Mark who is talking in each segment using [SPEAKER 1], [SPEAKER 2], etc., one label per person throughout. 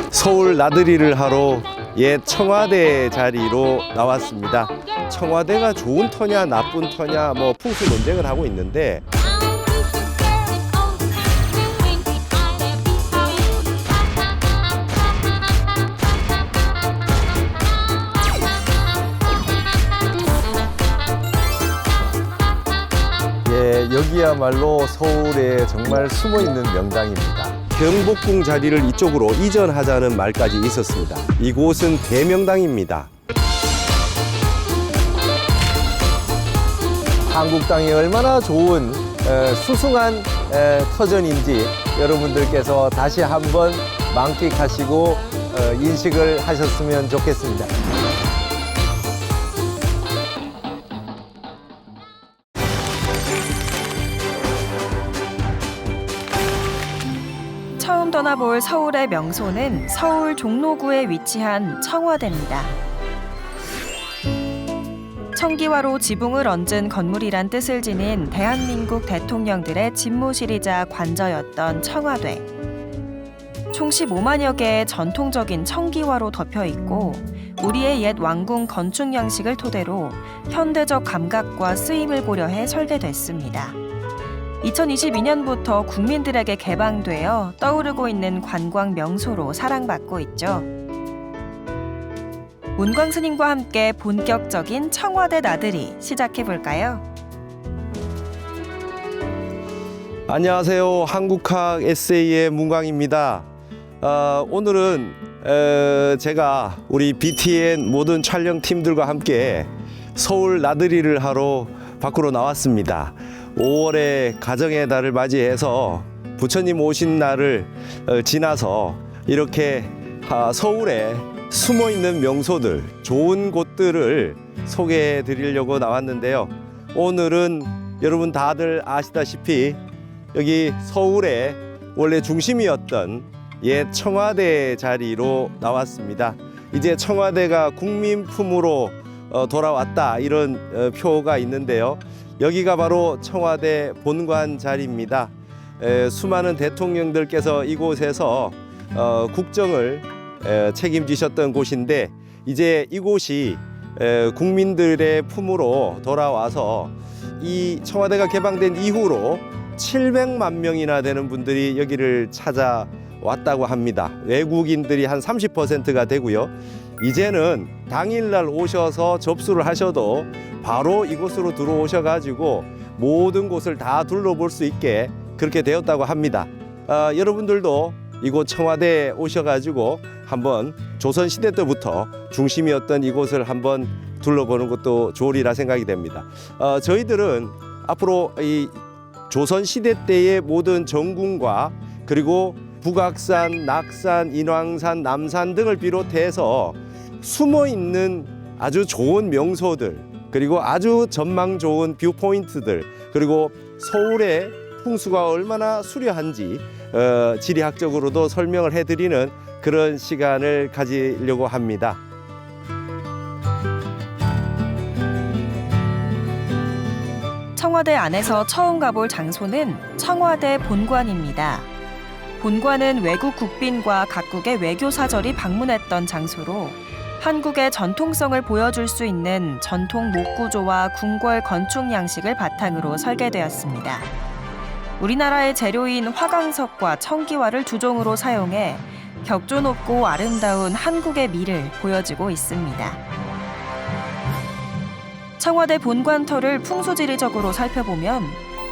[SPEAKER 1] 서울 나들이를 하러 옛 청와대 자리로 나왔습니다. 청와대가 좋은 터냐 나쁜 터냐 뭐 풍수 논쟁을 하고 있는데 여기야말로 서울에 정말 숨어있는 명당입니다. 경복궁 자리를 이쪽으로 이전하자는 말까지 있었습니다. 이곳은 대명당입니다. 한국 땅이 얼마나 좋은 수승한 터전인지 여러분들께서 다시 한번 만끽하시고 인식을 하셨으면 좋겠습니다.
[SPEAKER 2] 처음 떠나볼 서울의 명소는 서울 종로구에 위치한 청와대입니다. 청기화로 지붕을 얹은 건물이란 뜻을 지닌 대한민국 대통령들의 집무실이자 관저였던 청와대. 총 15만여 개의 전통적인 청기화로 덮여 있고 우리의 옛 왕궁 건축 양식을 토대로 현대적 감각과 쓰임을 고려해 설계됐습니다. 2022년부터 국민들에게 개방되어 떠오르고 있는 관광 명소로 사랑받고 있죠. 문광 스님과 함께 본격적인 청와대 나들이 시작해볼까요?
[SPEAKER 1] 안녕하세요. 한국학 에세이의 문광입니다. 오늘은 제가 우리 BTN 모든 촬영팀들과 함께 서울 나들이를 하러 밖으로 나왔습니다. 5월에 가정의 달을 맞이해서 부처님 오신 날을 지나서 이렇게 서울에 숨어있는 명소들, 좋은 곳들을 소개해 드리려고 나왔는데요. 오늘은 여러분 다들 아시다시피 여기 서울의 원래 중심이었던 옛 청와대 자리로 나왔습니다. 이제 청와대가 국민품으로 돌아왔다 이런 표가 있는데요. 여기가 바로 청와대 본관 자리입니다. 수많은 대통령들께서 이곳에서 국정을 책임지셨던 곳인데 이제 이곳이 국민들의 품으로 돌아와서 이 청와대가 개방된 이후로 700만 명이나 되는 분들이 여기를 찾아왔다고 합니다. 외국인들이 한 30%가 되고요. 이제는 당일날 오셔서 접수를 하셔도 바로 이곳으로 들어오셔가지고 모든 곳을 다 둘러볼 수 있게 그렇게 되었다고 합니다. 여러분들도 이곳 청와대에 오셔가지고 한번 조선시대 때부터 중심이었던 이곳을 한번 둘러보는 것도 좋으리라 생각이 됩니다. 저희들은 앞으로 이 조선시대 때의 모든 정궁과 그리고 북악산, 낙산, 인왕산, 남산 등을 비롯해서 숨어있는 아주 좋은 명소들 그리고 아주 전망 좋은 뷰포인트들 그리고 서울의 풍수가 얼마나 수려한지 지리학적으로도 설명을 해드리는 그런 시간을 가지려고 합니다.
[SPEAKER 2] 청와대 안에서 처음 가볼 장소는 청와대 본관입니다. 본관은 외국 국빈과 각국의 외교사절이 방문했던 장소로 한국의 전통성을 보여줄 수 있는 전통 목구조와 궁궐 건축 양식을 바탕으로 설계되었습니다. 우리나라의 재료인 화강석과 청기화를 주종으로 사용해 격조 높고 아름다운 한국의 미를 보여주고 있습니다. 청와대 본관터를 풍수지리적으로 살펴보면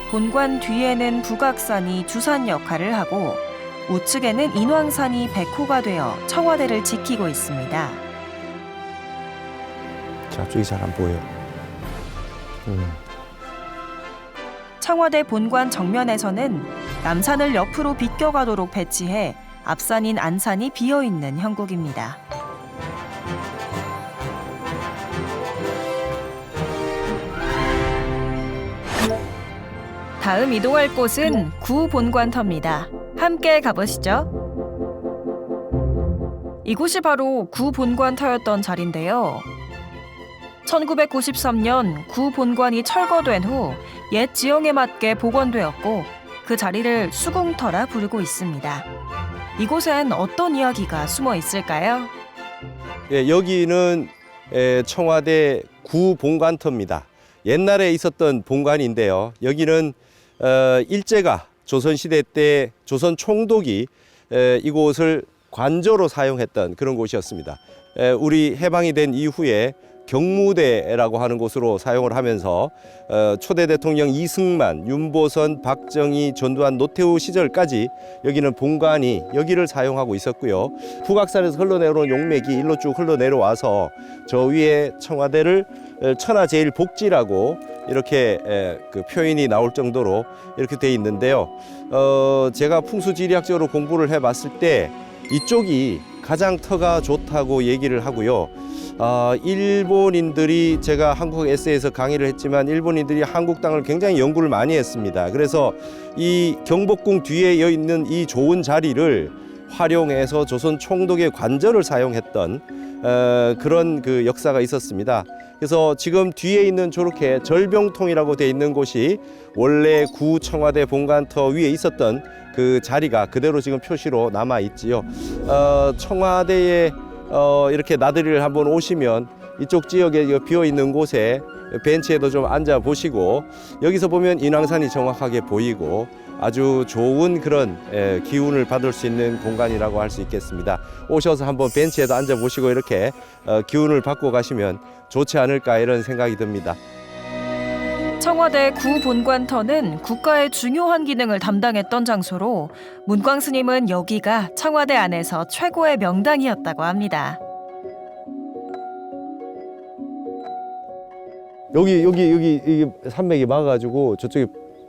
[SPEAKER 2] 본관 뒤에는 북악산이 주산 역할을 하고 우측에는 인왕산이 백호가 되어 청와대를 지키고 있습니다.
[SPEAKER 1] 저쪽이 잘 안 보여요.
[SPEAKER 2] 청와대 본관 정면에서는 남산을 옆으로 비껴가도록 배치해 앞산인 안산이 비어있는 형국입니다. 다음 이동할 곳은 구본관터입니다. 함께 가보시죠. 이곳이 바로 구본관터였던 자리인데요. 1993년 구본관이 철거된 후 옛 지형에 맞게 복원되었고 그 자리를 수궁터라 부르고 있습니다. 이곳엔 어떤 이야기가 숨어 있을까요?
[SPEAKER 1] 예, 여기는 청와대 구본관터입니다. 옛날에 있었던 본관인데요. 여기는 일제가 조선시대 때 조선 총독이 이곳을 관저로 사용했던 그런 곳이었습니다. 우리 해방이 된 이후에 경무대라고 하는 곳으로 사용을 하면서 초대 대통령 이승만, 윤보선, 박정희, 전두환, 노태우 시절까지 여기는 본관이 여기를 사용하고 있었고요. 북악산에서 흘러내려온 용맥이 일로 쭉 흘러내려와서 저 위에 청와대를 천하제일복지라고 이렇게 그 표현이 나올 정도로 이렇게 돼 있는데요. 제가 풍수지리학적으로 공부를 해봤을 때 이쪽이 가장 터가 좋다고 얘기를 하고요. 일본인들이 제가 한국 에세이에서 강의를 했지만 일본인들이 한국 땅을 굉장히 연구를 많이 했습니다. 그래서 이 경복궁 뒤에 있는 이 좋은 자리를 활용해서 조선 총독의 관저를 사용했던 그런 그 역사가 있었습니다. 그래서 지금 뒤에 있는 저렇게 절병통이라고 돼 있는 곳이 원래 구 청와대 본관터 위에 있었던 그 자리가 그대로 지금 표시로 남아 있지요. 청와대에 이렇게 나들이를 한번 오시면 이쪽 지역에 비어 있는 곳에 벤치에도 좀 앉아 보시고 여기서 보면 인왕산이 정확하게 보이고 아주 좋은 그런 기운을 받을 수 있는 공간이라고 할 수 있겠습니다. 오셔서 한번 벤치에도 앉아 보시고 이렇게 기운을 받고 가시면 좋지 않을까 이런 생각이 듭니다.
[SPEAKER 2] 청와대 구본관터는 국가의 중요한 기능을 담당했던 장소로 문광 스님은 여기가 청와대 안에서 최고의 명당이었다고 합니다.
[SPEAKER 1] 여기 산맥이 막아가지고 저쪽에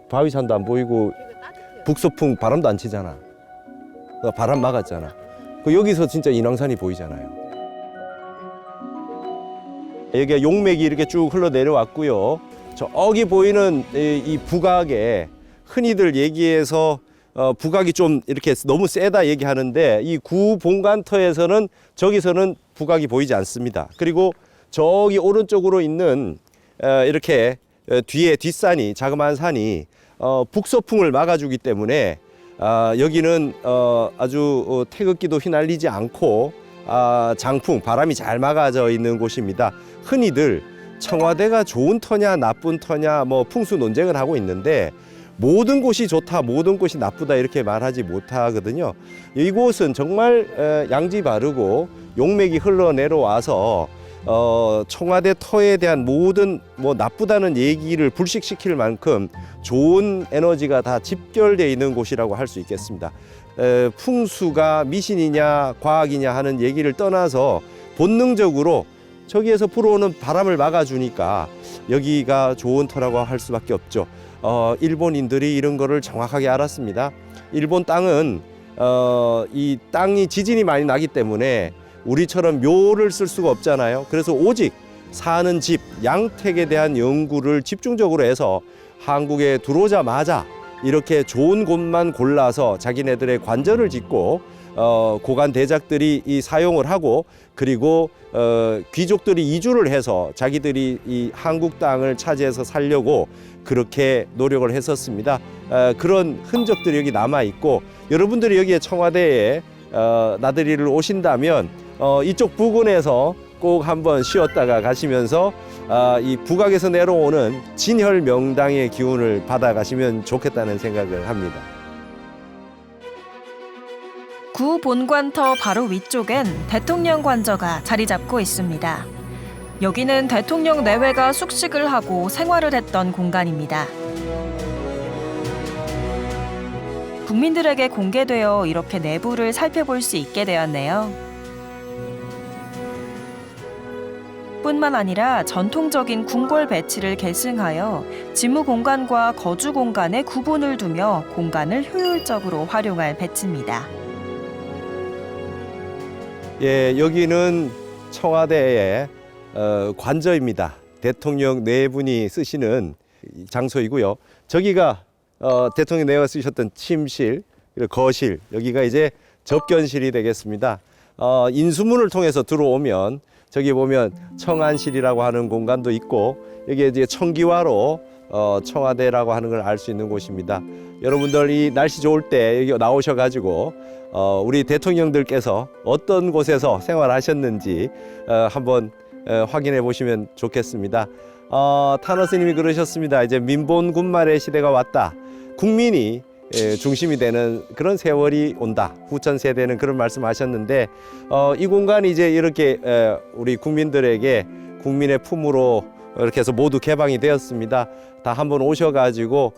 [SPEAKER 1] 바위산도 안 보이고 북서풍 바람도 안 치잖아. 바람 막았잖아. 여기서 진짜 인왕산이 보이잖아요. 여기가 용맥이 이렇게 쭉 흘러내려왔고요. 저기 보이는 이 북악에 흔히들 얘기해서 북악이 좀 이렇게 너무 세다 얘기하는데 이 구본관터에서는 저기서는 북악이 보이지 않습니다. 그리고 저기 오른쪽으로 있는 이렇게 뒤에 뒷산이 자그마한 산이 북서풍을 막아주기 때문에 여기는 아주 태극기도 휘날리지 않고 장풍 바람이 잘 막아져 있는 곳입니다. 흔히들 청와대가 좋은 터냐 나쁜 터냐 뭐 풍수 논쟁을 하고 있는데 모든 곳이 좋다 모든 곳이 나쁘다 이렇게 말하지 못하거든요. 이곳은 정말 양지 바르고 용맥이 흘러내려와서 청와대 터에 대한 모든 뭐 나쁘다는 얘기를 불식시킬 만큼 좋은 에너지가 다 집결되어 있는 곳이라고 할 수 있겠습니다. 풍수가 미신이냐 과학이냐 하는 얘기를 떠나서 본능적으로 저기에서 불어오는 바람을 막아주니까 여기가 좋은 터라고 할 수밖에 없죠. 일본인들이 이런 거를 정확하게 알았습니다. 일본 땅은 이 땅이 지진이 많이 나기 때문에 우리처럼 묘를 쓸 수가 없잖아요. 그래서 오직 사는 집, 양택에 대한 연구를 집중적으로 해서 한국에 들어오자마자 이렇게 좋은 곳만 골라서 자기네들의 관절을 짓고 고관 대작들이 이 사용을 하고 그리고 귀족들이 이주를 해서 자기들이 이 한국 땅을 차지해서 살려고 그렇게 노력을 했었습니다. 그런 흔적들이 여기 남아 있고 여러분들이 여기에 청와대에 나들이를 오신다면 이쪽 부근에서 꼭 한번 쉬었다가 가시면서 이 북악에서 내려오는 진혈 명당의 기운을 받아 가시면 좋겠다는 생각을 합니다.
[SPEAKER 2] 구 본관터 바로 위쪽엔 대통령 관저가 자리 잡고 있습니다. 여기는 대통령 내외가 숙식을 하고 생활을 했던 공간입니다. 국민들에게 공개되어 이렇게 내부를 살펴볼 수 있게 되었네요. 뿐만 아니라 전통적인 궁궐 배치를 계승하여 집무 공간과 거주 공간에 구분을 두며 공간을 효율적으로 활용할 배치입니다.
[SPEAKER 1] 예, 여기는 청와대의 관저입니다. 대통령 네 분이 쓰시는 장소이고요. 저기가 대통령 내가 쓰셨던 침실, 그리고 거실, 여기가 이제 접견실이 되겠습니다. 인수문을 통해서 들어오면 저기 보면 청안실이라고 하는 공간도 있고 여기에 이제 청기화로 청와대라고 하는 걸 알 수 있는 곳입니다. 여러분들 이 날씨 좋을 때 여기 나오셔가지고 우리 대통령들께서 어떤 곳에서 생활하셨는지 한번 확인해 보시면 좋겠습니다. 탄원 스님이 그러셨습니다. 이제 민본군말의 시대가 왔다. 국민이 중심이 되는 그런 세월이 온다. 후천 세대는 그런 말씀하셨는데 이 공간이 이제 이렇게 우리 국민들에게 국민의 품으로 이렇게 해서 모두 개방이 되었습니다. 다 한번 오셔가지고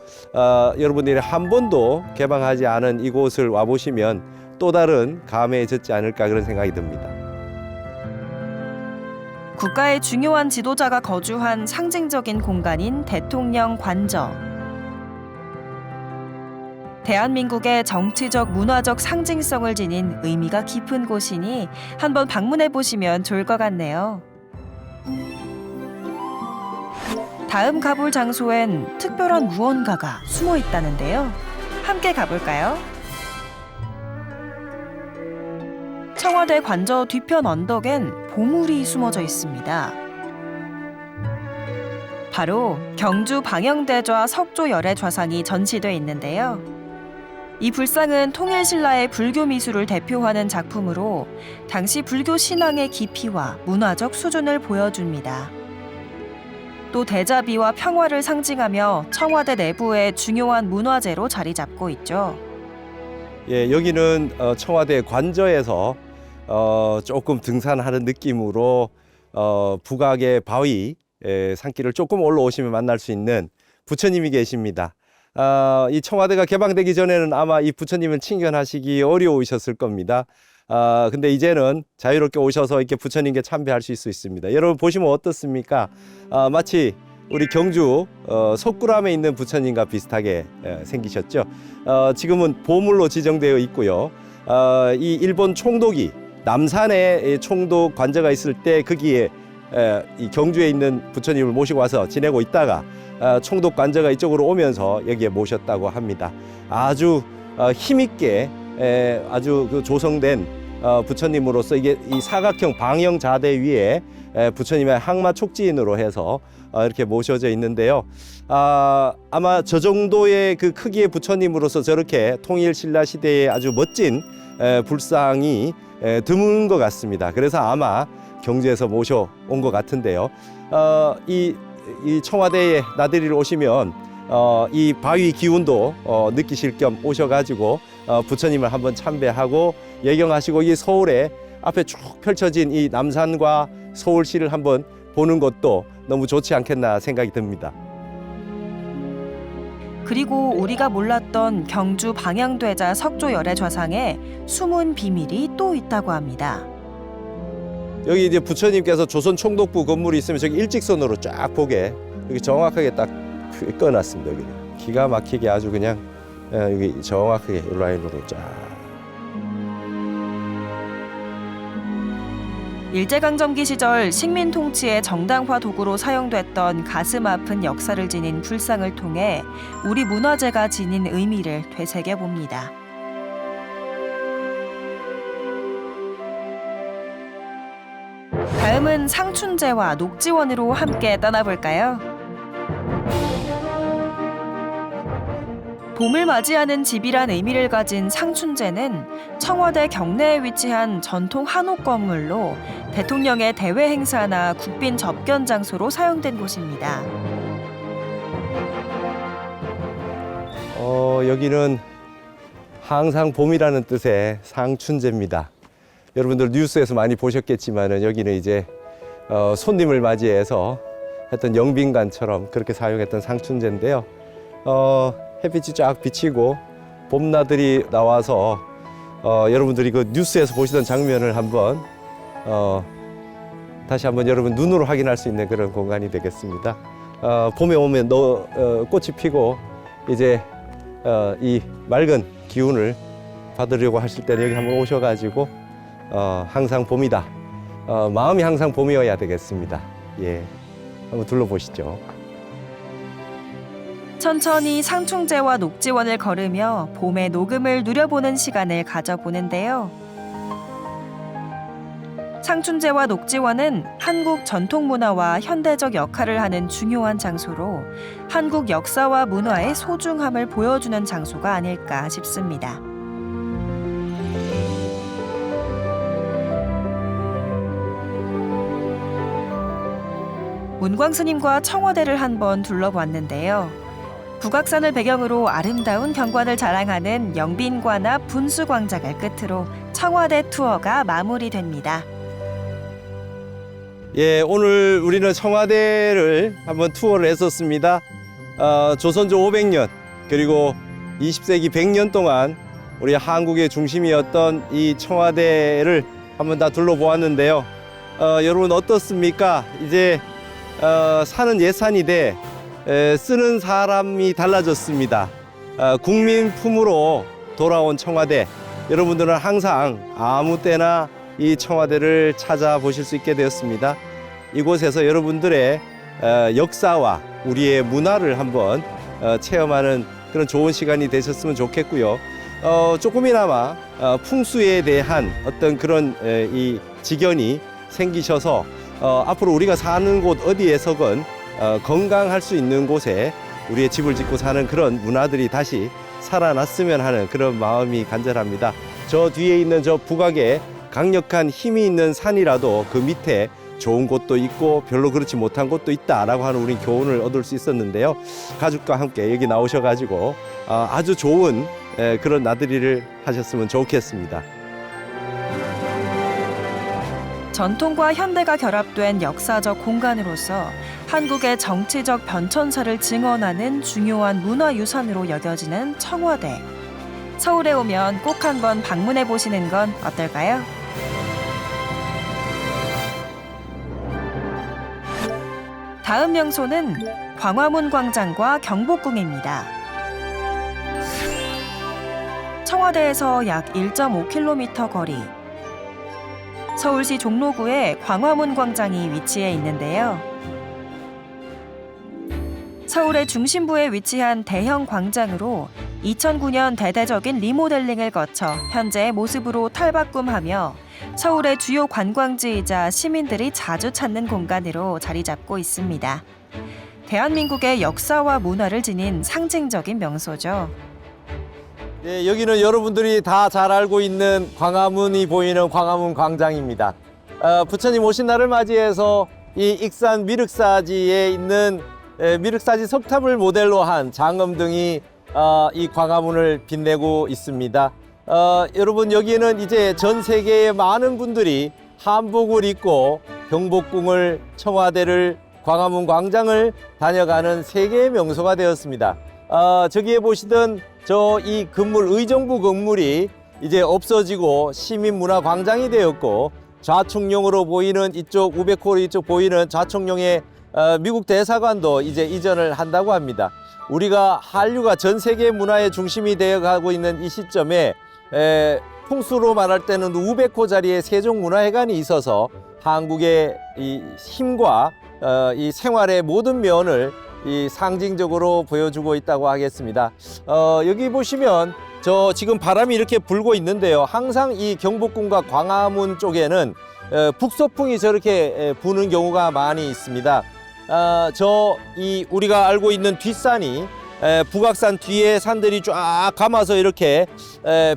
[SPEAKER 1] 여러분들이 한 번도 개방하지 않은 이곳을 와 보시면 또 다른 감회에 젖지 않을까 그런 생각이 듭니다.
[SPEAKER 2] 국가의 중요한 지도자가 거주한 상징적인 공간인 대통령 관저. 대한민국의 정치적, 문화적 상징성을 지닌 의미가 깊은 곳이니 한번 방문해 보시면 좋을 것 같네요. 다음 가볼 장소엔 특별한 무언가가 숨어 있다는데요. 함께 가볼까요? 청와대 관저 뒤편 언덕엔 보물이 숨어져 있습니다. 바로 경주 방영대좌 석조 열애 좌상이 전시돼 있는데요. 이 불상은 통일신라의 불교 미술을 대표하는 작품으로 당시 불교 신앙의 깊이와 문화적 수준을 보여줍니다. 또 대자비와 평화를 상징하며 청와대 내부의 중요한 문화재로 자리 잡고 있죠.
[SPEAKER 1] 예, 여기는 청와대 관저에서 조금 등산하는 느낌으로 북악의 바위 산길을 조금 올라오시면 만날 수 있는 부처님이 계십니다. 이 청와대가 개방되기 전에는 아마 이 부처님을 친견하시기 어려우셨을 겁니다. 근데 이제는 자유롭게 오셔서 이렇게 부처님께 참배할 수 있습니다. 여러분 보시면 어떻습니까? 마치 우리 경주 석굴암에 있는 부처님과 비슷하게 생기셨죠. 지금은 보물로 지정되어 있고요. 이 일본 총독이 남산에 총독 관저가 있을 때 거기에 이 경주에 있는 부처님을 모시고 와서 지내고 있다가 총독 관저가 이쪽으로 오면서 여기에 모셨다고 합니다. 아주 힘있게 아주 그 조성된 부처님으로서 이게 이 사각형 방형 자대 위에 부처님의 항마 촉지인으로 해서 이렇게 모셔져 있는데요. 아마 저 정도의 그 크기의 부처님으로서 저렇게 통일 신라 시대의 아주 멋진 불상이 드문 것 같습니다. 그래서 아마 경주에서 모셔온 것 같은데요. 이 청와대에 나들이를 오시면 이 바위 기운도 느끼실 겸 오셔가지고 부처님을 한번 참배하고 예경하시고 이 서울에 앞에 쭉 펼쳐진 이 남산과 서울시를 한번 보는 것도 너무 좋지 않겠나 생각이 듭니다.
[SPEAKER 2] 그리고 우리가 몰랐던 경주 방향대자 석조 열애 좌상에 숨은 비밀이 또 있다고 합니다.
[SPEAKER 1] 여기 이제 부처님께서 조선 총독부 건물이 있으면 저기 일직선으로 쫙 보게 여기 정확하게 딱 꺼놨습니다. 여기 기가 막히게 아주 그냥 여기 정확하게 이 라인으로 쫙.
[SPEAKER 2] 일제강점기 시절 식민 통치의 정당화 도구로 사용됐던 가슴 아픈 역사를 지닌 불상을 통해 우리 문화재가 지닌 의미를 되새겨 봅니다. 다음은 상춘제와 녹지원으로 함께 떠나볼까요? 봄을 맞이하는 집이란 의미를 가진 상춘제는 청와대 경내에 위치한 전통 한옥 건물로 대통령의 대외 행사나 국빈 접견 장소로 사용된 곳입니다.
[SPEAKER 1] 여기는 항상 봄이라는 뜻의 상춘제입니다. 여러분들 뉴스에서 많이 보셨겠지만 여기는 이제 손님을 맞이해서 했던 영빈관처럼 그렇게 사용했던 상춘제인데요. 햇빛이 쫙 비치고 봄나들이 나와서 여러분들이 그 뉴스에서 보시던 장면을 한번 다시 한번 여러분 눈으로 확인할 수 있는 그런 공간이 되겠습니다. 봄에 오면 꽃이 피고 이제 이 맑은 기운을 받으려고 하실 때는 여기 한번 오셔가지고 항상 봄이다. 마음이 항상 봄이어야 되겠습니다. 예, 한번 둘러보시죠.
[SPEAKER 2] 천천히 상충제와 녹지원을 걸으며 봄의 녹음을 누려보는 시간을 가져보는데요. 상춘제와 녹지원은 한국 전통 문화와 현대적 역할을 하는 중요한 장소로 한국 역사와 문화의 소중함을 보여주는 장소가 아닐까 싶습니다. 문광스님과 청와대를 한번 둘러봤는데요. 북악산을 배경으로 아름다운 경관을 자랑하는 영빈관 앞 분수광장을 끝으로 청와대 투어가 마무리됩니다.
[SPEAKER 1] 예, 오늘 우리는 청와대를 한번 투어를 했었습니다. 조선조 500년 그리고 20세기 100년 동안 우리 한국의 중심이었던 이 청와대를 한번 다 둘러보았는데요. 여러분 어떻습니까? 이제 산은 예산이 돼 쓰는 사람이 달라졌습니다. 국민 품으로 돌아온 청와대. 여러분들은 항상 아무 때나 이 청와대를 찾아보실 수 있게 되었습니다. 이곳에서 여러분들의 역사와 우리의 문화를 한번 체험하는 그런 좋은 시간이 되셨으면 좋겠고요. 조금이나마 풍수에 대한 어떤 그런 이 지견이 생기셔서 앞으로 우리가 사는 곳 어디에서건 건강할 수 있는 곳에 우리의 집을 짓고 사는 그런 문화들이 다시 살아났으면 하는 그런 마음이 간절합니다. 저 뒤에 있는 저 북악에 강력한 힘이 있는 산이라도 그 밑에 좋은 곳도 있고 별로 그렇지 못한 곳도 있다라고 하는 우리 교훈을 얻을 수 있었는데요. 가족과 함께 여기 나오셔가지고 아주 좋은 그런 나들이를 하셨으면 좋겠습니다.
[SPEAKER 2] 전통과 현대가 결합된 역사적 공간으로서 한국의 정치적 변천사를 증언하는 중요한 문화유산으로 여겨지는 청와대. 서울에 오면 꼭 한번 방문해 보시는 건 어떨까요? 다음 명소는 광화문 광장과 경복궁입니다. 청와대에서 약 1.5km 거리. 서울시 종로구에 광화문 광장이 위치해 있는데요. 서울의 중심부에 위치한 대형 광장으로 2009년 대대적인 리모델링을 거쳐 현재의 모습으로 탈바꿈하며 서울의 주요 관광지이자 시민들이 자주 찾는 공간으로 자리 잡고 있습니다. 대한민국의 역사와 문화를 지닌 상징적인 명소죠.
[SPEAKER 1] 네, 여기는 여러분들이 다 잘 알고 있는 광화문이 보이는 광화문 광장입니다. 부처님 오신 날을 맞이해서 이 익산 미륵사지에 있는 미륵사지 석탑을 모델로 한 장엄등이 이 광화문을 빛내고 있습니다. 여러분 여기에는 이제 전 세계의 많은 분들이 한복을 입고 경복궁을, 청와대를, 광화문 광장을 다녀가는 세계의 명소가 되었습니다. 저기에 보시던 저 이 건물, 의정부 건물이 이제 없어지고 시민문화광장이 되었고, 좌측용으로 보이는 이쪽 우베코르 이쪽 보이는 좌측용의 미국 대사관도 이제 이전을 한다고 합니다. 우리가 한류가 전 세계 문화의 중심이 되어가고 있는 이 시점에 풍수로 말할 때는 우베코 자리에 세종문화회관이 있어서 한국의 이 힘과 이 생활의 모든 면을 이 상징적으로 보여주고 있다고 하겠습니다. 여기 보시면 저 지금 바람이 이렇게 불고 있는데요. 항상 이 경복궁과 광화문 쪽에는 북서풍이 저렇게 부는 경우가 많이 있습니다. 저 이 우리가 알고 있는 뒷산이 북악산 뒤에 산들이 쫙 감아서 이렇게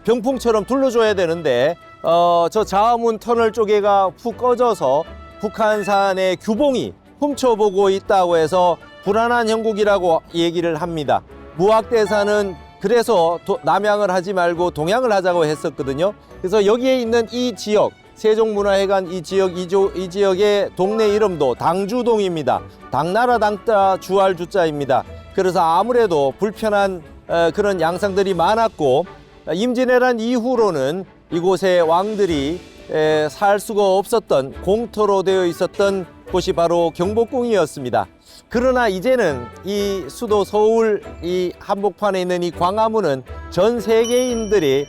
[SPEAKER 1] 병풍처럼 둘러줘야 되는데 저 자화문 터널 쪽에가 푹 꺼져서 북한산의 규봉이 훔쳐보고 있다고 해서 불안한 형국이라고 얘기를 합니다. 무학대사는 그래서 남양을 하지 말고 동양을 하자고 했었거든요. 그래서 여기에 있는 이 지역, 세종문화회관 이 지역의 동네 이름도 당주동입니다. 당나라 당자 주할 주자입니다. 그래서 아무래도 불편한 그런 양상들이 많았고, 임진왜란 이후로는 이곳에 왕들이 살 수가 없었던 공터로 되어 있었던 곳이 바로 경복궁이었습니다. 그러나 이제는 이 수도 서울 이 한복판에 있는 이 광화문은 전 세계인들이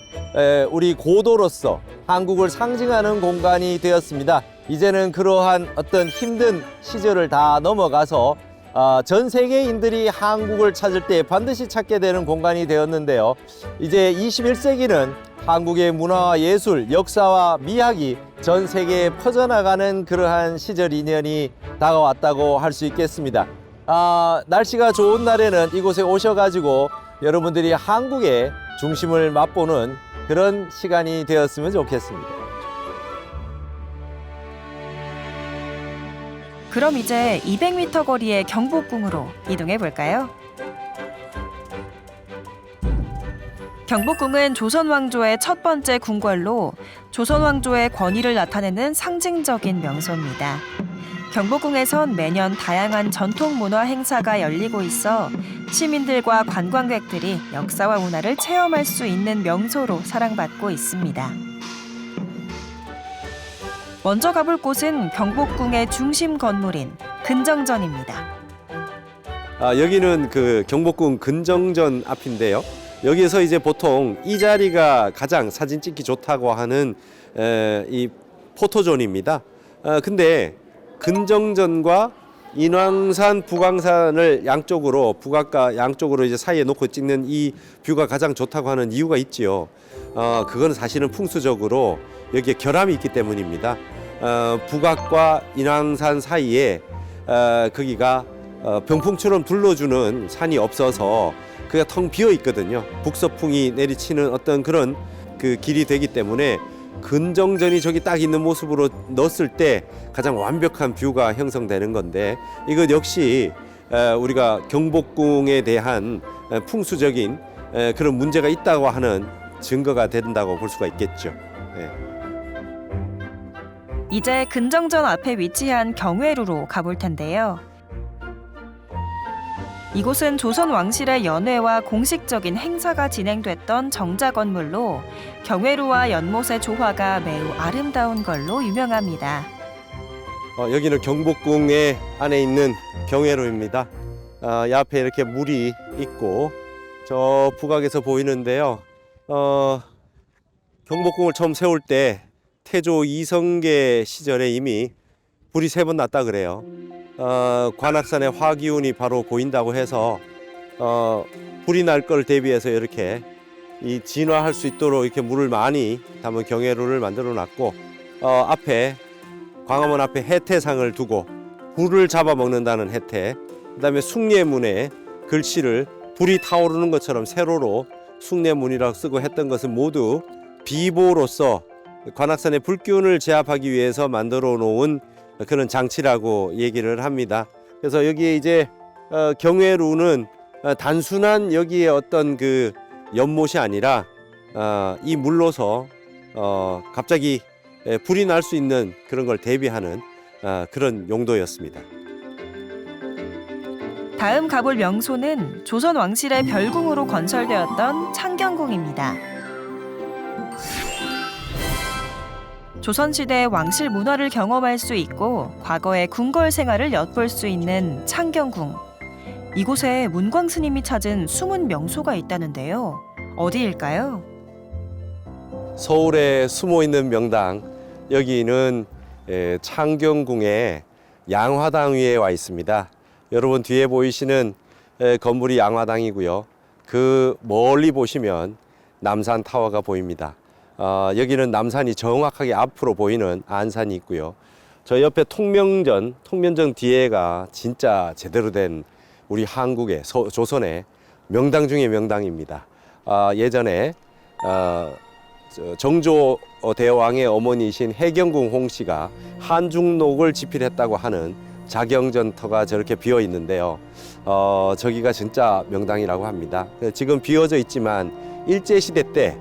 [SPEAKER 1] 우리 고도로서 한국을 상징하는 공간이 되었습니다. 이제는 그러한 어떤 힘든 시절을 다 넘어가서 전 세계인들이 한국을 찾을 때 반드시 찾게 되는 공간이 되었는데요. 이제 21세기는 한국의 문화와 예술, 역사와 미학이 전 세계에 퍼져나가는 그러한 시절 인연이 다가왔다고 할 수 있겠습니다. 날씨가 좋은 날에는 이곳에 오셔가지고 여러분들이 한국의 중심을 맛보는 그런 시간이 되었으면 좋겠습니다.
[SPEAKER 2] 그럼 이제 200m 거리의 경복궁으로 이동해 볼까요? 경복궁은 조선 왕조의 첫 번째 궁궐로 조선 왕조의 권위를 나타내는 상징적인 명소입니다. 경복궁에선 매년 다양한 전통 문화 행사가 열리고 있어 시민들과 관광객들이 역사와 문화를 체험할 수 있는 명소로 사랑받고 있습니다. 먼저 가볼 곳은 경복궁의 중심 건물인 근정전입니다.
[SPEAKER 1] 여기는 그 경복궁 근정전 앞인데요. 여기에서 이제 보통 이 자리가 가장 사진 찍기 좋다고 하는 이 포토존입니다. 근데 근정전과 인왕산, 북왕산을 양쪽으로 북악과 양쪽으로 이제 사이에 놓고 찍는 이 뷰가 가장 좋다고 하는 이유가 있지요. 그건 사실은 풍수적으로 여기에 결함이 있기 때문입니다. 북악과 인왕산 사이에 거기가 병풍처럼 둘러주는 산이 없어서 그가 텅 비어 있거든요. 북서풍이 내리치는 어떤 그런 그 길이 되기 때문에 근정전이 저기 딱 있는 모습으로 넣었을 때 가장 완벽한 뷰가 형성되는 건데, 이것 역시 우리가 경복궁에 대한 풍수적인 그런 문제가 있다고 하는 증거가 된다고 볼 수가 있겠죠. 네.
[SPEAKER 2] 이제 근정전 앞에 위치한 경회루로 가볼 텐데요. 이곳은 조선 왕실의 연회와 공식적인 행사가 진행됐던 정자 건물로 경회루와 연못의 조화가 매우 아름다운 걸로 유명합니다.
[SPEAKER 1] 여기는 경복궁의 안에 있는 경회루입니다. 옆에 이렇게 물이 있고 저 북악에서 보이는데요. 경복궁을 처음 세울 때 태조 이성계 시절에 이미 불이 3번 났다 그래요. 관악산의 화기운이 바로 보인다고 해서 불이 날 걸 대비해서 이렇게 이 진화할 수 있도록 이렇게 물을 많이 담은 경회루를 만들어 놨고, 앞에 광화문 앞에 해태상을 두고 불을 잡아먹는다는 해태, 그다음에 숭례문에 글씨를 불이 타오르는 것처럼 세로로 숭례문이라고 쓰고 했던 것은 모두 비보로서 관악산의 불기운을 제압하기 위해서 만들어 놓은 그런 장치라고 얘기를 합니다. 그래서 여기에 이제 경회루는 단순한 여기에 어떤 그 연못이 아니라 이 물로서 갑자기 불이 날 수 있는 그런 걸 대비하는 그런 용도였습니다.
[SPEAKER 2] 다음 가볼 명소는 조선 왕실의 별궁으로 건설되었던 창경궁입니다. 조선시대 왕실 문화를 경험할 수 있고 과거의 궁궐 생활을 엿볼 수 있는 창경궁. 이곳에 문광 스님이 찾은 숨은 명소가 있다는데요. 어디일까요?
[SPEAKER 1] 서울에 숨어 있는 명당, 여기는 창경궁의 양화당 위에 와 있습니다. 여러분 뒤에 보이시는 건물이 양화당이고요. 그 멀리 보시면 남산 타워가 보입니다. 여기는 남산이 정확하게 앞으로 보이는 안산이 있고요. 저 옆에 통면정 뒤에가 진짜 제대로 된 우리 한국의 조선의 명당 중의 명당입니다. 예전에 정조 대왕의 어머니이신 해경궁 홍씨가 한중록을 집필했다고 하는 자경전터가 저렇게 비어 있는데요. 저기가 진짜 명당이라고 합니다. 지금 비어져 있지만 일제시대 때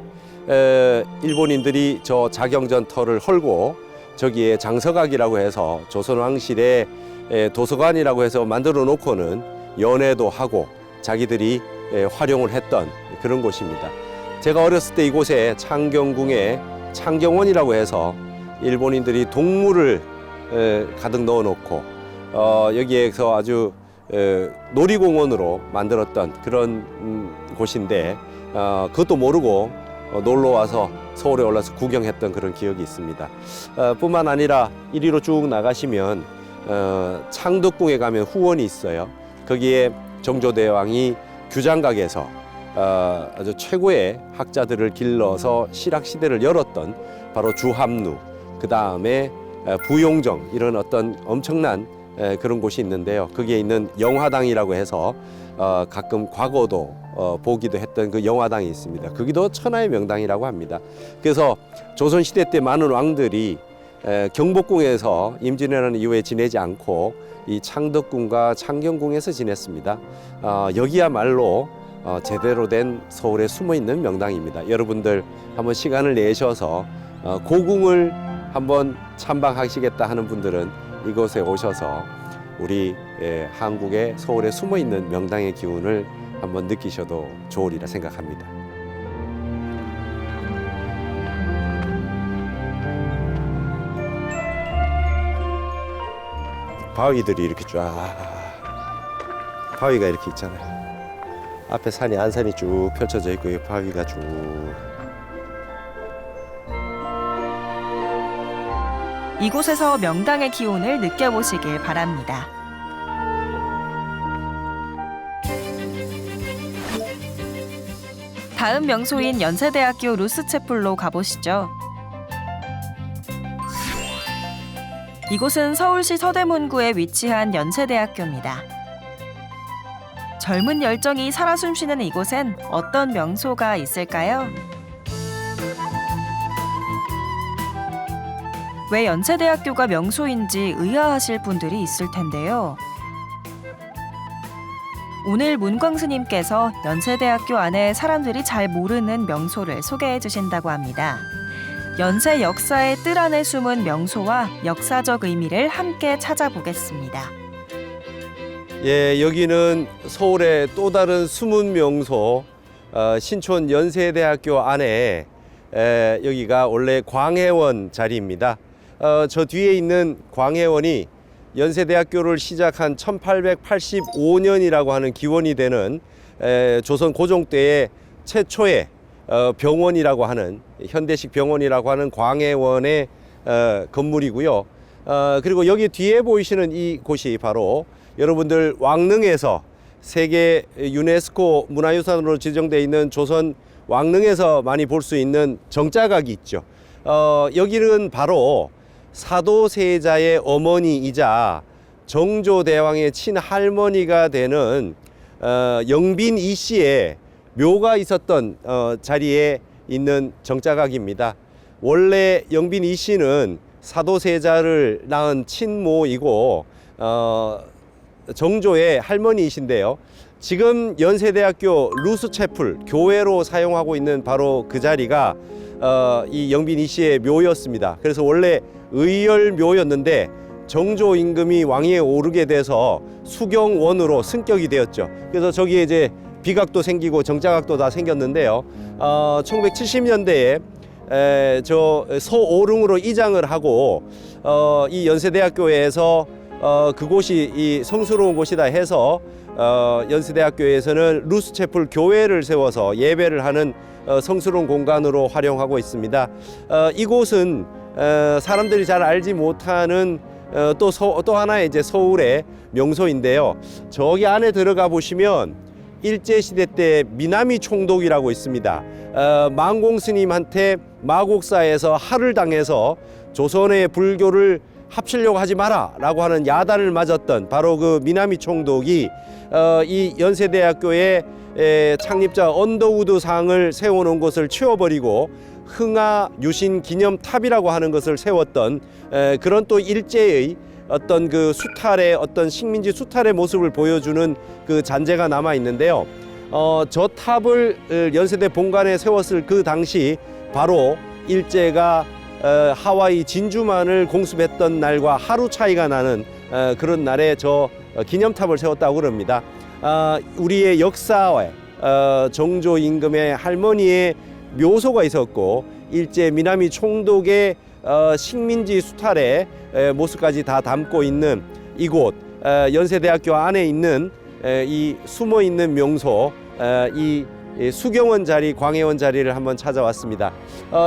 [SPEAKER 1] 일본인들이 저 자경전터를 헐고 저기에 장서각이라고 해서 조선왕실의 도서관이라고 해서 만들어 놓고는 연회도 하고 자기들이 활용을 했던 그런 곳입니다. 제가 어렸을 때 이곳에 창경궁에 창경원이라고 해서 일본인들이 동물을 가득 넣어 놓고 여기에서 아주 놀이공원으로 만들었던 그런 곳인데, 그것도 모르고 놀러 와서 서울에 올라서 구경했던 그런 기억이 있습니다. 뿐만 아니라 이리로 쭉 나가시면 창덕궁에 가면 후원이 있어요. 거기에 정조대왕이 규장각에서 아주 최고의 학자들을 길러서 실학 시대를 열었던 바로 주합루, 그 다음에 부용정, 이런 어떤 엄청난 그런 곳이 있는데요. 거기에 있는 영화당이라고 해서 가끔 과거도 보기도 했던 그 영화당이 있습니다. 거기도 천하의 명당이라고 합니다. 그래서 조선시대 때 많은 왕들이 경복궁에서 임진왜란 이후에 지내지 않고 이 창덕궁과 창경궁에서 지냈습니다. 여기야말로 제대로 된 서울에 숨어있는 명당입니다. 여러분들 한번 시간을 내셔서 고궁을 한번 참방하시겠다 하는 분들은 이곳에 오셔서 우리 한국의 서울에 숨어있는 명당의 기운을 한번 느끼셔도 좋으리라 생각합니다. 바위들이 이렇게 쫙, 바위가 이렇게 있잖아요. 앞에 산이 안산이 쭉 펼쳐져 있고 이 바위가 쭉.
[SPEAKER 2] 이곳에서 명당의 기운을 느껴보시길 바랍니다. 다음 명소인 연세대학교 루스채플로 가보시죠. 이곳은 서울시 서대문구에 위치한 연세대학교입니다. 젊은 열정이 살아 숨쉬는 이곳엔 어떤 명소가 있을까요? 왜 연세대학교가 명소인지 의아하실 분들이 있을 텐데요. 오늘 문광스님께서 연세대학교 안에 사람들이 잘 모르는 명소를 소개해 주신다고 합니다. 연세 역사의 뜰 안에 숨은 명소와 역사적 의미를 함께 찾아보겠습니다.
[SPEAKER 1] 예, 여기는 서울의 또 다른 숨은 명소 신촌 연세대학교 안에 여기가 원래 광해원 자리입니다. 저 뒤에 있는 광해원이 연세대학교를 시작한 1885년이라고 하는 기원이 되는 조선 고종 때의 최초의 병원이라고 하는 현대식 병원이라고 하는 광해원의 건물이고요. 그리고 여기 뒤에 보이시는 이 곳이 바로 여러분들 왕릉에서 세계 유네스코 문화유산으로 지정되어 있는 조선 왕릉에서 많이 볼 수 있는 정자각이 있죠. 여기는 바로 사도세자의 어머니이자 정조대왕의 친할머니가 되는 영빈 이 씨의 묘가 있었던 자리에 있는 정자각입니다. 원래 영빈 이 씨는 사도세자를 낳은 친모이고 정조의 할머니이신데요. 지금 연세대학교 루스채플 교회로 사용하고 있는 바로 그 자리가 이 영빈 이 씨의 묘였습니다. 그래서 원래 의열묘였는데 정조 임금이 왕위에 오르게 돼서 수경원으로 승격이 되었죠. 그래서 저기에 이제 비각도 생기고 정자각도 다 생겼는데요. 1970년대에 저 서오릉으로 이장을 하고 이 연세대학교에서 그곳이 이 성스러운 곳이다 해서 연세대학교에서는 루스채플 교회를 세워서 예배를 하는 성스러운 공간으로 활용하고 있습니다. 이곳은 사람들이 잘 알지 못하는 또 하나의 이제 서울의 명소인데요. 저기 안에 들어가 보시면 일제시대 때 미남이 총독이라고 있습니다. 망공 스님한테 마곡사에서 할을 당해서 조선의 불교를 합치려고 하지 마라 라고 하는 야단을 맞았던 바로 그 미남이 총독이 이 연세대학교의 창립자 언더우드 상을 세워놓은 것을 치워버리고 흥하 유신 기념탑이라고 하는 것을 세웠던 그런 또 일제의 어떤 그 수탈의 어떤 식민지 수탈의 모습을 보여주는 그 잔재가 남아 있는데요. 저 탑을 연세대 본관에 세웠을 그 당시 바로 일제가 하와이 진주만을 공습했던 날과 하루 차이가 나는 그런 날에 저 기념탑을 세웠다고 그럽니다. 우리의 역사에 정조 임금의 할머니의 묘소가 있었고 일제 미남이 총독의 식민지 수탈의 모습까지 다 담고 있는 이곳 연세대학교 안에 있는 이 숨어 있는 명소 이 수경원 자리, 광해원 자리를 한번 찾아왔습니다.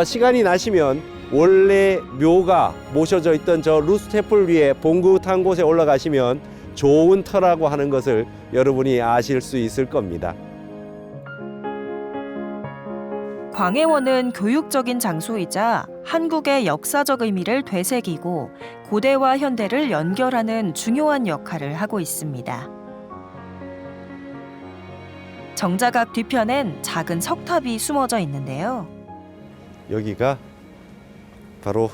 [SPEAKER 1] 시간이 나시면 원래 묘가 모셔져 있던 저 루스채플 위에 봉긋한 곳에 올라가시면 좋은 터라고 하는 것을 여러분이 아실 수 있을 겁니다.
[SPEAKER 2] 광해원은 교육적인 장소이자 한국의 역사적 의미를 되새기고 고대와 현대를 연결하는 중요한 역할을 하고 있습니다. 정자각 뒤편엔 작은 석탑이 숨어져 있는데요.
[SPEAKER 1] 여기가 바로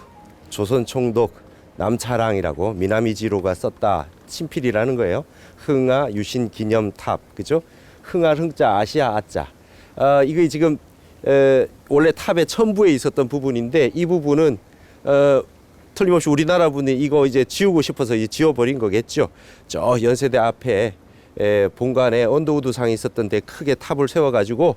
[SPEAKER 1] 조선 총독 남차랑이라고 미나미지로가 썼다 친필이라는 거예요. 흥하 유신 기념탑, 그죠? 흥할 흥자 아시아 아자. 이거 지금 원래 탑의 첨부에 있었던 부분인데 이 부분은 틀림없이 우리나라 분이 이거 이제 지우고 싶어서 이제 지워버린 거겠죠. 저 연세대 앞에 본관에 언더우드상이 있었던 데 크게 탑을 세워가지고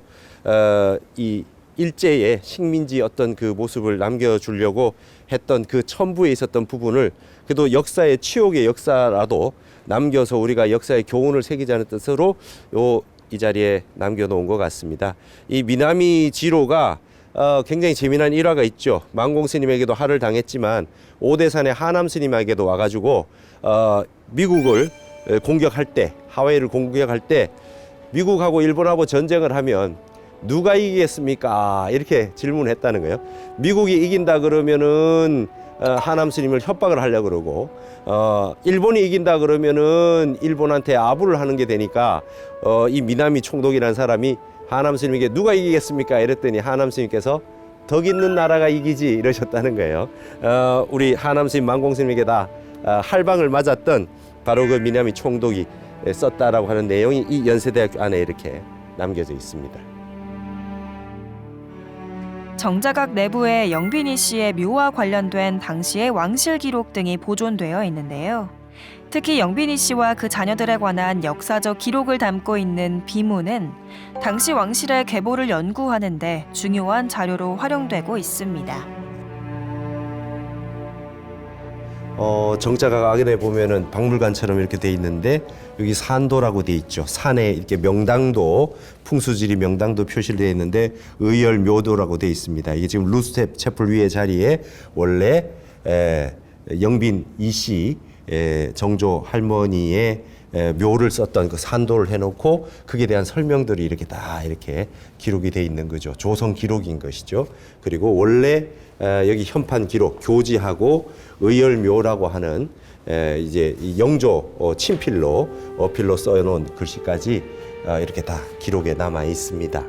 [SPEAKER 1] 이 일제의 식민지 어떤 그 모습을 남겨주려고 했던 그 첨부에 있었던 부분을 그래도 역사의 치욕의 역사라도 남겨서 우리가 역사의 교훈을 새기자는 뜻으로 이 자리에 남겨놓은 것 같습니다. 이 미나미 지로가 굉장히 재미난 일화가 있죠. 만공 스님에게도 할을 당했지만 오대산의 하남 스님에게도 와가지고 미국을 공격할 때, 하와이를 공격할 때 미국하고 일본하고 전쟁을 하면 누가 이기겠습니까? 이렇게 질문했다는 거예요. 미국이 이긴다 그러면은 하남 스님을 협박을 하려고 그러고 일본이 이긴다 그러면은 일본한테 아부를 하는 게 되니까 이 미나미 총독이라는 사람이 하남 스님에게 누가 이기겠습니까? 이랬더니 하남 스님께서 덕 있는 나라가 이기지 이러셨다는 거예요. 우리 하남 스님, 만공 스님에게 다 할방을 맞았던 바로 그 미나미 총독이 썼다라고 하는 내용이 이 연세대학교 안에 이렇게 남겨져 있습니다.
[SPEAKER 2] 정자각 내부에 영빈이 씨의 묘와 관련된 당시의 왕실 기록 등이 보존되어 있는데요. 특히 영빈이 씨와 그 자녀들에 관한 역사적 기록을 담고 있는 비문은 당시 왕실의 계보를 연구하는 데 중요한 자료로 활용되고 있습니다.
[SPEAKER 1] 정자각 안에 보면은 박물관처럼 이렇게 돼 있는데 여기 산도라고 돼 있죠. 산에 이렇게 명당도, 풍수지리 명당도 표시를 돼 있는데 의열묘도라고 돼 있습니다. 이게 지금 루스 채플 위에 자리에 원래 영빈 이씨 정조 할머니의 묘를 썼던 그 산도를 해놓고 그에 대한 설명들이 이렇게 다 이렇게 기록이 돼 있는 거죠. 조선 기록인 것이죠. 그리고 원래 여기 현판 기록, 교지하고 의열묘라고 하는 이제 영조 친필로 어필로 써놓은 글씨까지 이렇게 다 기록에 남아 있습니다.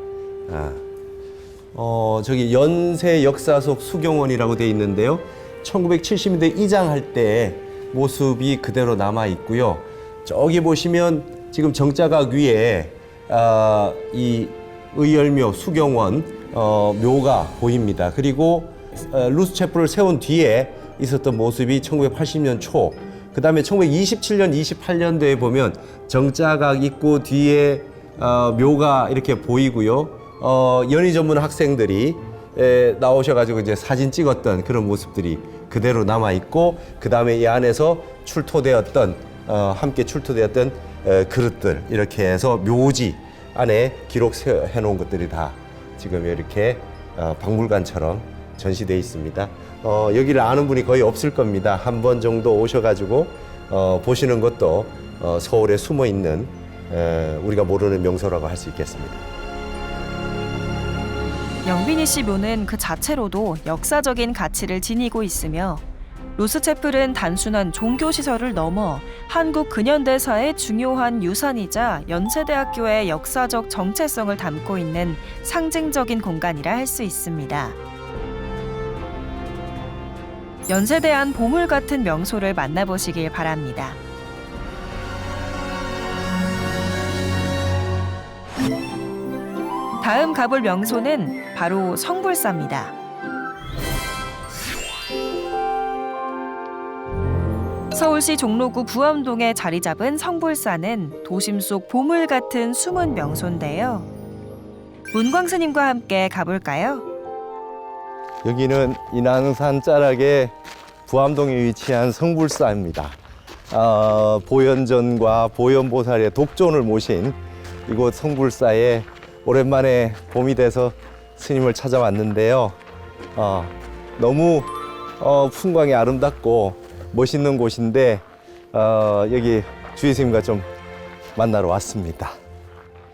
[SPEAKER 1] 저기 연세 역사속 수경원이라고 돼 있는데요. 1970년대 이장할 때 모습이 그대로 남아 있고요. 저기 보시면 지금 정자각 위에 이 의열묘 수경원 묘가 보입니다. 그리고 루스 채플을 세운 뒤에 있었던 모습이 1980년 초, 그 다음에 1927년, 28년도에 보면 정자각 입구 뒤에 묘가 이렇게 보이고요. 연희 전문 학생들이 나오셔가지고 이제 사진 찍었던 그런 모습들이 그대로 남아 있고, 그 다음에 이 안에서 출토되었던 함께 출토되었던 그릇들 이렇게 해서 묘지 안에 기록해 놓은 것들이 다 지금 이렇게 박물관처럼 전시되어 있습니다. 여기를 아는 분이 거의 없을 겁니다. 한 번 정도 오셔가지고 보시는 것도 서울에 숨어 있는 우리가 모르는 명소라고 할 수 있겠습니다.
[SPEAKER 2] 영빈이 씨 묘는 그 자체로도 역사적인 가치를 지니고 있으며 루스채플은 단순한 종교시설을 넘어 한국 근현대사의 중요한 유산이자 연세대학교의 역사적 정체성을 담고 있는 상징적인 공간이라 할 수 있습니다. 연세대 안 보물 같은 명소를 만나보시길 바랍니다. 다음 가볼 명소는 바로 성불사입니다. 서울시 종로구 부암동에 자리 잡은 성불사는 도심 속 보물 같은 숨은 명소인데요. 문광스님과 함께 가볼까요?
[SPEAKER 3] 여기는 인왕산 자락에 부암동에 위치한 성불사입니다. 보현전과 보현보살의 독존을 모신 이곳 성불사에 오랜만에 봄이 돼서 스님을 찾아왔는데요. 너무 풍광이 아름답고 멋있는 곳인데 여기 주지 스님과 좀 만나러 왔습니다.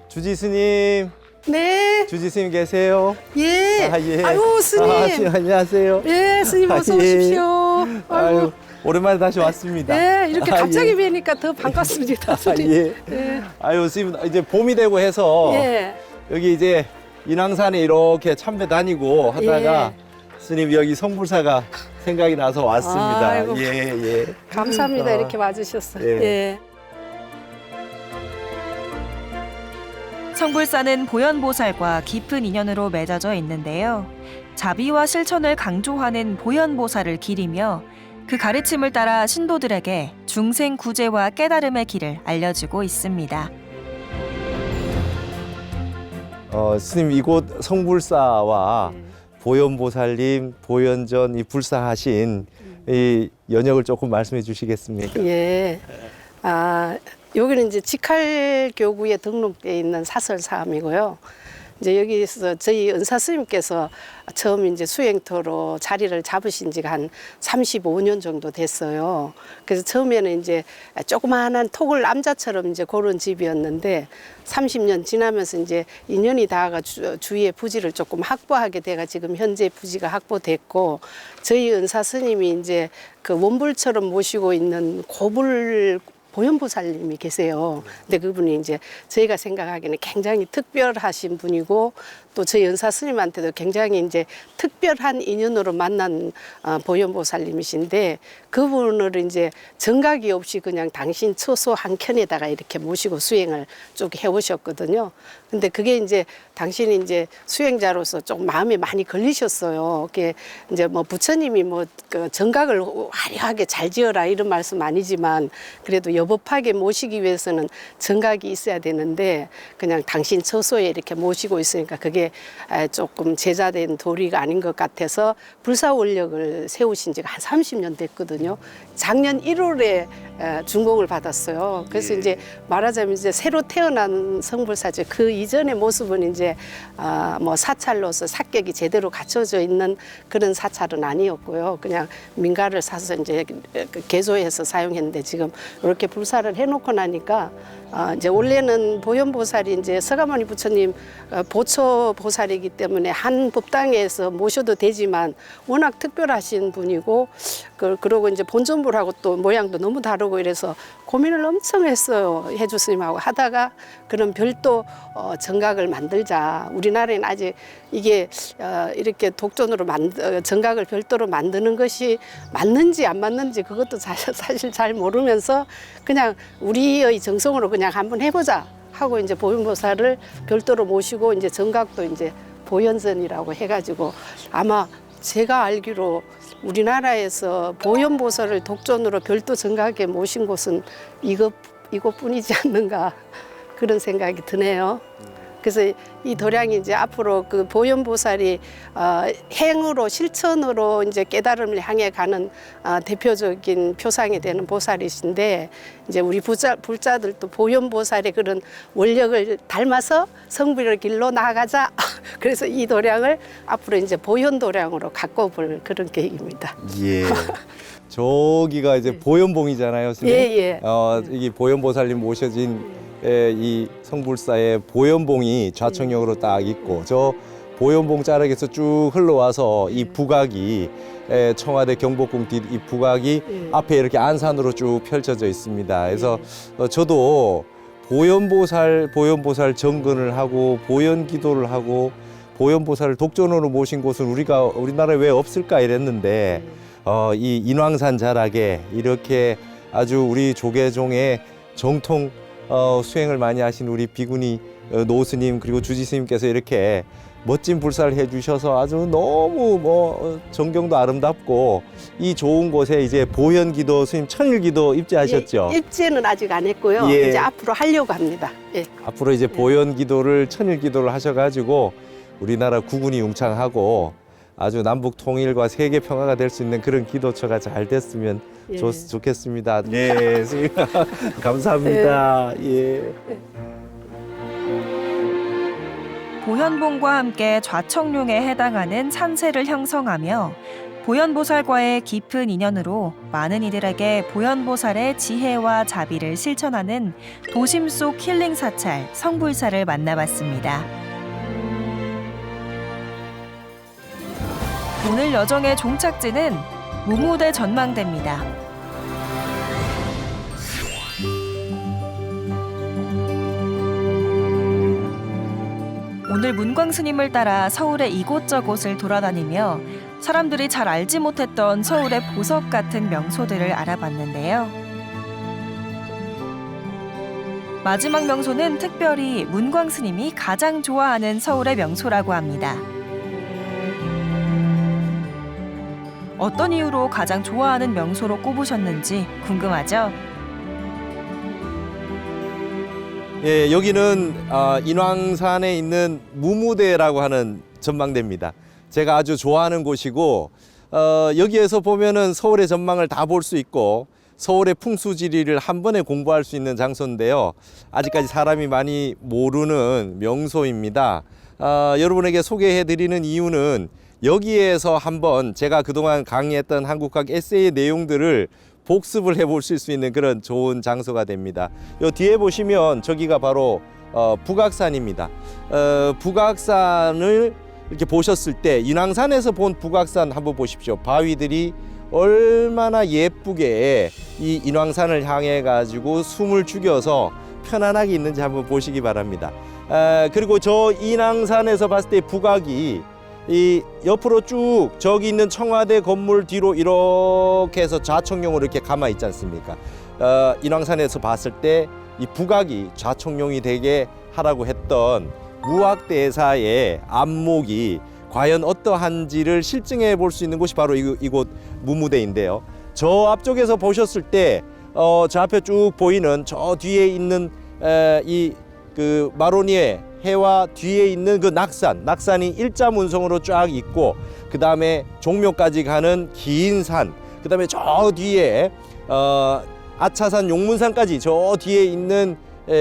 [SPEAKER 3] 주지 스님.
[SPEAKER 4] 네. 예.
[SPEAKER 3] 주지 스님 계세요?
[SPEAKER 4] 예.
[SPEAKER 3] 예.
[SPEAKER 4] 아유, 스님.
[SPEAKER 3] 스님 안녕하세요.
[SPEAKER 4] 예, 스님 어서
[SPEAKER 3] 예.
[SPEAKER 4] 오십시오.
[SPEAKER 3] 아유, 오랜만에 다시 왔습니다.
[SPEAKER 4] 예, 이렇게 갑자기 뵈니까 더 반갑습니다, 스님.
[SPEAKER 3] 예.
[SPEAKER 4] 예.
[SPEAKER 3] 아유, 스님 이제 봄이 되고 해서
[SPEAKER 4] 예.
[SPEAKER 3] 여기 이제 인왕산에 이렇게 다니고 하다가
[SPEAKER 4] 예.
[SPEAKER 3] 스님 여기 성불사가 생각이 나서 왔습니다.
[SPEAKER 4] 아이고.
[SPEAKER 3] 예.
[SPEAKER 4] 감사합니다. 이렇게 와주셨어요.
[SPEAKER 3] 예.
[SPEAKER 4] 예.
[SPEAKER 2] 성불사는 보현보살과 깊은 인연으로 맺어져 있는데요. 자비와 실천을 강조하는 보현보살을 기리며 그 가르침을 따라 신도들에게 중생 구제와 깨달음의 길을 알려주고 있습니다.
[SPEAKER 3] 스님 이곳 성불사와
[SPEAKER 4] 예.
[SPEAKER 3] 보현보살님, 보현전 이 불사하신 이 연역을 조금 말씀해 주시겠습니까?
[SPEAKER 4] 예. 여기는 이제 직할교구에 등록되어 있는 사설사암이고요. 이제 여기서 저희 은사 스님께서 처음 이제 수행터로 자리를 잡으신 지가 한 35년 정도 됐어요. 그래서 처음에는 이제 조그마한 토굴 암자처럼 이제 그런 집이었는데 30년 지나면서 이제 인연이 닿아가 주위에 부지를 조금 확보하게 돼가 지금 현재 부지가 확보됐고 저희 은사 스님이 이제 그 원불처럼 모시고 있는 고불 보현보살님이 계세요. 근데 그분이 이제 저희가 생각하기에는 굉장히 특별하신 분이고 또 저희 연사 스님한테도 굉장히 이제 특별한 인연으로 만난 보현보살님이신데 그분을 이제 정각이 없이 그냥 당신 처소 한 켠에다가 이렇게 모시고 수행을 쭉 해오셨거든요. 근데 그게 이제 당신이 이제 수행자로서 좀 마음에 많이 걸리셨어요. 그게 이제 뭐 부처님이 뭐 그 정각을 화려하게 잘 지어라 이런 말씀 아니지만 그래도 여법하게 모시기 위해서는 정각이 있어야 되는데 그냥 당신 처소에 이렇게 모시고 있으니까 그게 조금 제자된 도리가 아닌 것 같아서 불사원력을 세우신 지가 한 30년 됐거든요. 작년 1월에 준공을 받았어요. 그래서 이제 말하자면 이제 새로 태어난 성불사죠. 그 이전의 모습은 이제 뭐 사찰로서 사격이 제대로 갖춰져 있는 그런 사찰은 아니었고요. 그냥 민가를 사서 이제 개조해서 사용했는데 지금 이렇게 불사를 해놓고 나니까 이제 원래는 보현보살이 이제 서가모니 부처님 보초 보살이기 때문에 한 법당에서 모셔도 되지만 워낙 특별하신 분이고 그러고 이제 본전불하고 또 모양도 너무 다르고 이래서 고민을 엄청 했어요. 해주 스님하고 하다가 그런 별도 정각을 만들자. 우리나라에는 아직 이게 이렇게 독존으로 정각을 별도로 만드는 것이 맞는지 안 맞는지 그것도 사실 잘 모르면서 그냥 우리의 정성으로 그냥 한번 해보자 하고 이제 보현보살을 별도로 모시고 이제 정각도 이제 보현전이라고 해가지고 아마 제가 알기로 우리나라에서 보현보살을 독존으로 별도 정각에 모신 곳은 이것뿐이지 않는가 그런 생각이 드네요. 그래서 이 도량이 이제 앞으로 그 보현보살이 행으로 실천으로 이제 깨달음을 향해 가는 대표적인 표상이 되는 보살이신데 이제 우리 불자들도 보현보살의 그런 원력을 닮아서 성불의 길로 나아가자. 그래서 이 도량을 앞으로 이제 보현도량으로 갖고 볼 그런 계획입니다.
[SPEAKER 3] 예. 저기가 이제 보현봉이잖아요, 스님.
[SPEAKER 4] 예.
[SPEAKER 3] 이게 보현보살님 모셔진 이 성불사의 보현봉이 좌청역으로 딱 있고 저 보현봉 자락에서 쭉 흘러와서 이 부각이 청와대 경복궁 뒤 이 부각이 앞에 이렇게 안산으로 쭉 펼쳐져 있습니다. 그래서 저도 보현보살 정근을 하고 보현기도를 하고 보현보살을 독전으로 모신 곳은 우리나라에 왜 없을까 이랬는데 이 인왕산 자락에 이렇게 아주 우리 조계종의 정통 수행을 많이 하신 우리 비구니 노스님 그리고 주지스님께서 이렇게 멋진 불사를 해주셔서 아주 너무 전경도 아름답고 이 좋은 곳에 이제 보현기도 스님 천일기도 입지하셨죠?
[SPEAKER 4] 예, 입지는 아직 안 했고요.
[SPEAKER 3] 예.
[SPEAKER 4] 이제 앞으로 하려고 합니다. 예.
[SPEAKER 3] 앞으로 이제 보현기도를 천일기도를 하셔가지고 우리나라 국운이 융창하고 아주 남북 통일과 세계 평화가 될 수 있는 그런 기도처가 잘 됐으면
[SPEAKER 4] 예.
[SPEAKER 3] 좋겠습니다. 네, 스님 감사합니다. 예.
[SPEAKER 2] 보현봉과 함께 좌청룡에 해당하는 산세를 형성하며 보현보살과의 깊은 인연으로 많은 이들에게 보현보살의 지혜와 자비를 실천하는 도심 속 힐링 사찰 성불사를 만나봤습니다. 오늘 여정의 종착지는 무무대 전망대입니다. 오늘 문광 스님을 따라 서울의 이곳저곳을 돌아다니며 사람들이 잘 알지 못했던 서울의 보석 같은 명소들을 알아봤는데요. 마지막 명소는 특별히 문광 스님이 가장 좋아하는 서울의 명소라고 합니다. 어떤 이유로 가장 좋아하는 명소로 꼽으셨는지 궁금하죠?
[SPEAKER 1] 예, 여기는 인왕산에 있는 무무대라고 하는 전망대입니다. 제가 아주 좋아하는 곳이고 여기에서 보면은 서울의 전망을 다 볼 수 있고 서울의 풍수지리를 한 번에 공부할 수 있는 장소인데요. 아직까지 사람이 많이 모르는 명소입니다. 여러분에게 소개해드리는 이유는 여기에서 한번 제가 그동안 강의했던 한국학 에세이의 내용들을 복습을 해볼 수 있는 그런 좋은 장소가 됩니다. 요 뒤에 보시면 저기가 바로 북악산입니다. 북악산을 이렇게 보셨을 때 인왕산에서 본 북악산 한번 보십시오. 바위들이 얼마나 예쁘게 이 인왕산을 향해 가지고 숨을 죽여서 편안하게 있는지 한번 보시기 바랍니다. 그리고 저 인왕산에서 봤을 때 북악이 이 옆으로 쭉 저기 있는 청와대 건물 뒤로 이렇게 해서 좌청룡으로 이렇게 감아 있지 않습니까? 인왕산에서 봤을 때 이 북악이 좌청룡이 되게 하라고 했던 무학대사의 안목이 과연 어떠한지를 실증해 볼 수 있는 곳이 바로 이곳 무무대인데요. 저 앞쪽에서 보셨을 때 저 앞에 쭉 보이는 저 뒤에 있는 그 마로니에 해와 뒤에 있는 그 낙산이 일자문성으로 쫙 있고 그 다음에 종묘까지 가는 긴 산, 그 다음에 저 뒤에 아차산, 용문산까지 저 뒤에 있는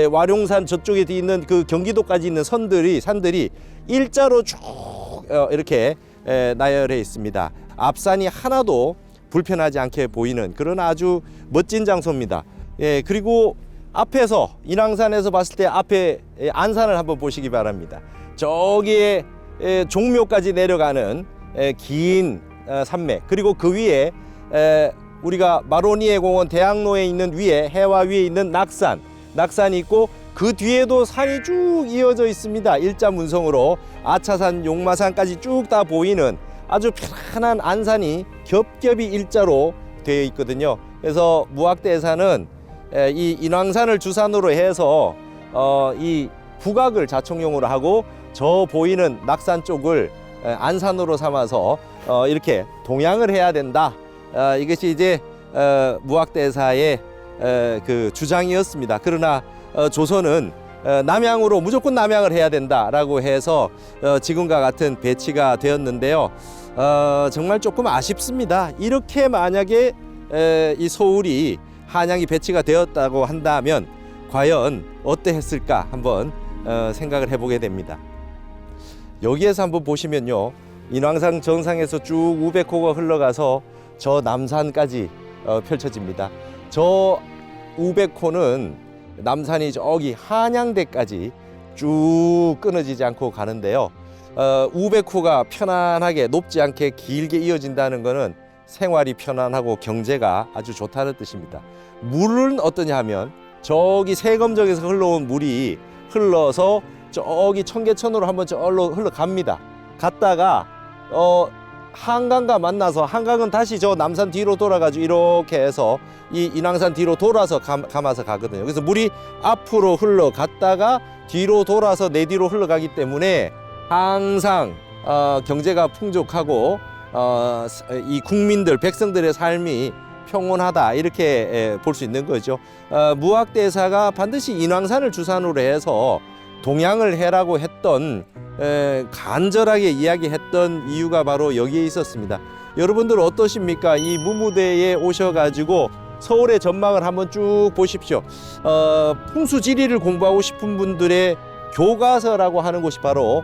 [SPEAKER 1] 와룡산 저쪽에 있는 그 경기도까지 있는 산들이 일자로 쭉 이렇게 나열해 있습니다. 앞산이 하나도 불편하지 않게 보이는 그런 아주 멋진 장소입니다. 예, 그리고 앞에서 인왕산에서 봤을 때 앞에 안산을 한번 보시기 바랍니다. 저기에 종묘까지 내려가는 긴 산맥, 그리고 그 위에 우리가 마로니에 공원 대학로에 있는 위에 해와 위에 있는 낙산이 있고 그 뒤에도 산이 쭉 이어져 있습니다. 일자문성으로 아차산, 용마산까지 쭉 다 보이는 아주 편안한 안산이 겹겹이 일자로 되어 있거든요. 그래서 무학대사는 이 인왕산을 주산으로 해서 이 북악을 자청용으로 하고 저 보이는 낙산 쪽을 안산으로 삼아서 이렇게 동양을 해야 된다. 이것이 이제 무학대사의 그 주장이었습니다. 그러나 조선은 남양으로 무조건 남양을 해야 된다라고 해서 지금과 같은 배치가 되었는데요. 정말 조금 아쉽습니다. 이렇게 만약에 이 서울이 한양이 배치가 되었다고 한다면 과연 어떠했을까 한번 생각을 해보게 됩니다. 여기에서 한번 보시면요, 인왕산 정상에서 쭉 우백호가 흘러가서 저 남산까지 펼쳐집니다. 저 우백호는 남산이 저기 한양대까지 쭉 끊어지지 않고 가는데요. 우백호가 편안하게 높지 않게 길게 이어진다는 것은 생활이 편안하고 경제가 아주 좋다는 뜻입니다. 물은 어떠냐 하면 저기 세검정에서 흘러온 물이 흘러서 저기 청계천으로 한번 저기로 흘러갑니다. 갔다가 한강과 만나서 한강은 다시 저 남산 뒤로 돌아가지고 이렇게 해서 이 인왕산 뒤로 돌아서 감아서 가거든요. 그래서 물이 앞으로 흘러갔다가 뒤로 돌아서 내 뒤로 흘러가기 때문에 항상 경제가 풍족하고 이 국민들, 백성들의 삶이 평온하다 이렇게 볼 수 있는 거죠. 무학대사가 반드시 인왕산을 주산으로 해서 동양을 해라고 했던 간절하게 이야기했던 이유가 바로 여기에 있었습니다. 여러분들 어떠십니까? 이 무무대에 오셔가지고 서울의 전망을 한번 쭉 보십시오. 풍수지리를 공부하고 싶은 분들의 교과서라고 하는 곳이 바로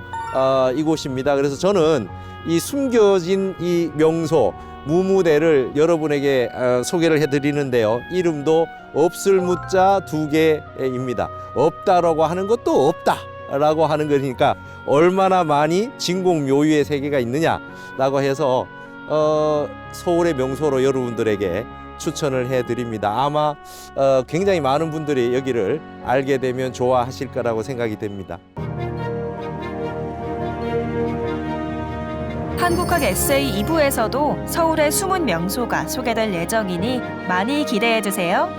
[SPEAKER 1] 이곳입니다. 그래서 저는 이 숨겨진 이 명소 무무대를 여러분에게 소개를 해드리는데요. 이름도 없을 무자 두 개입니다. 없다라고 하는 것도 없다라고 하는 거니까 얼마나 많이 진공묘유의 세계가 있느냐, 명소라고 해서 서울의 명소로 여러분들에게 추천을 해드립니다. 아마 굉장히 많은 분들이 여기를 알게 되면 좋아하실 거라고 생각이 됩니다.
[SPEAKER 2] 한국학 에세이 2부에서도 서울의 숨은 명소가 소개될 예정이니 많이 기대해 주세요.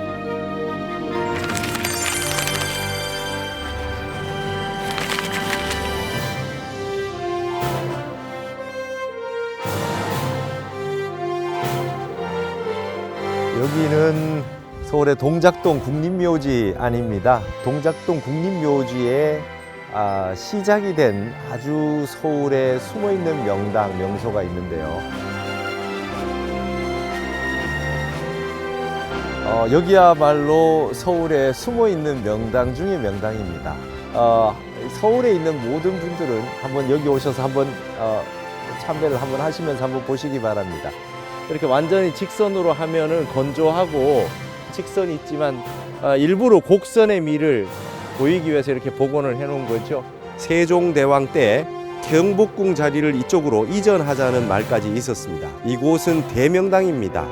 [SPEAKER 1] 여기는 서울의 동작동 국립묘지 아닙니다. 동작동 국립묘지의 시작이 된 아주 서울에 숨어있는 명당, 명소가 있는데요. 여기야말로 서울에 숨어있는 명당 중의 명당입니다. 서울에 있는 모든 분들은 한번 여기 오셔서 한번 참배를 한번 하시면서 한번 보시기 바랍니다. 이렇게 완전히 직선으로 하면은 건조하고 직선이 있지만 일부러 곡선의 미를 보이기 위해서 이렇게 복원을 해 놓은 거죠. 세종대왕 때 경복궁 자리를 이쪽으로 이전하자는 말까지 있었습니다. 이곳은 대명당입니다.